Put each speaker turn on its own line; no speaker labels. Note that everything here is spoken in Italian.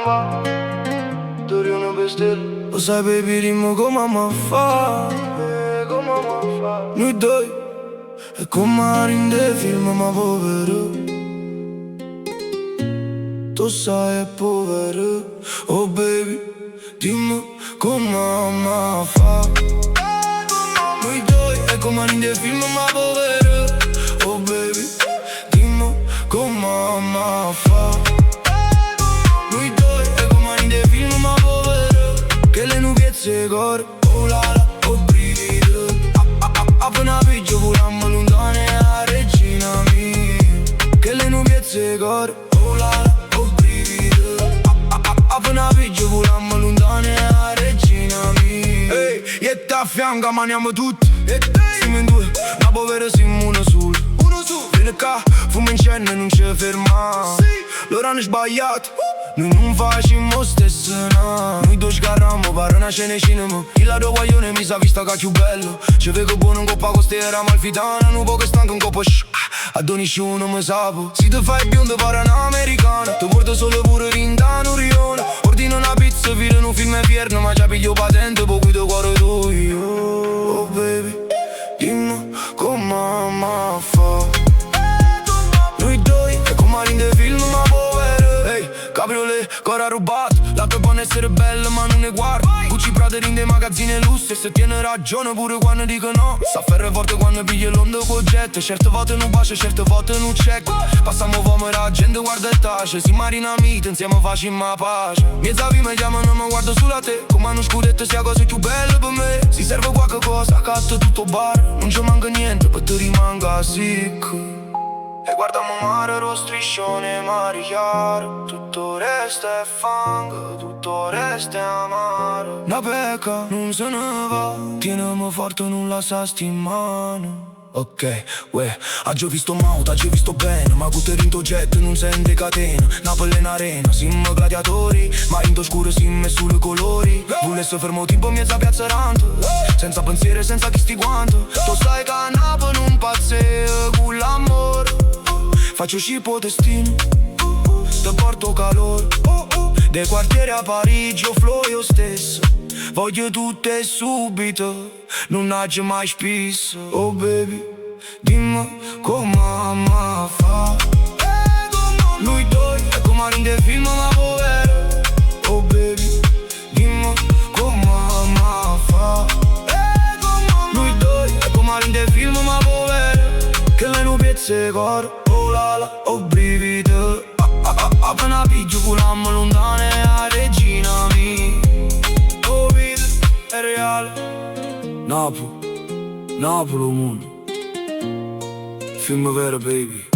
va, tu eri una bestella. Lo sai baby, dimmi come mi fa, come mi fa. Noi due, è come in dei film, ma povero. Tu sai è povero, oh baby, dimmi come mi fa. Noi due, è come in dei film, ma povero, oh baby, dimmi come mi fa. Noi due, è come in dei film, ma povero, che le nubiezze corre, oh la la, oh brivido. Appena piggio volammo lontane a regina mia, che le nubiezze corre, oh la la. Appena piggio volammo lontane a regina mia. Ehi, io ti affianco, maniamo tutti. Siamo in due, ma povero siamo uno solo. Vieni qua, fumo incendio e non ci ferma. Loro hanno sbagliato, noi non facciamo stesso, no. Noi due sgarrammo, pare una scena in cinema. Il lato guaglione mi sa vista che è più bello. Ci vedo buono un coppa con stera malfitana. Un po' che stanco un coppa a nessuno mi sapo. Se ti fai biondo pare un'americana, ti porto solo pure rindano rione. Ordino una pizza, filo in un film fierno, ma già piglio patente, poi guido cuore tuo. Oh baby, dimmi come mi fa. Noi due, è come in dei film, ma povero. Ehi, cabriolet, cora rubato. La tua può essere bella, ma non ne guardo. Gucci Prada in dei magazzini lusso. E se tiene ragione pure quando dico no. Sta ferro forte quando piglia l'onda col jet. Certe volte non bacia, certe volte non check. Passiamo fame e la gente guarda e tace. Si marina mite, insieme facciamo la pace. Miezza mi chiamano, ma guardo sulla te. Come uno scudetto sia cosa più bella per me. Si serve qualche cosa, accatto tutto bar. Non ci manca niente, per te rimanga sick. E guardiamo mare, lo striscione, mare chiaro. Tutto resta è fango, tutto resta è amaro. La pecca non se ne va, tienimi forte, non la sa stimare. Ok, uè, oggi ho visto Mauta, oggi ho visto bene. Ma con te rinto jet non sente catena. Napoli in arena, siamo gladiatori. Ma rinto scuro, siamo solo colori. Volesse fermo tipo mezza piazza ranto. Senza pensiero, senza chi sti guanto. Tu sai che a Napoli non pazzea con l'amore. Faccio scipo destino, te porto calore. Dei quartieri a Parigi o flow io stesso. Voglio tutte subito, non agio mai spisso. Oh baby, dimmi come mi fa. Noi due, è come in dei film, ma povero. Oh baby, dimmi come mi fa. Noi due, è come in dei film, ma povero, che le nubiezze corrono. Oh la la, oh brivido. Appena piggio volammo lontane a regina mia. Oh vita, è reale. Napoli, Napoli mondo. Film vero baby.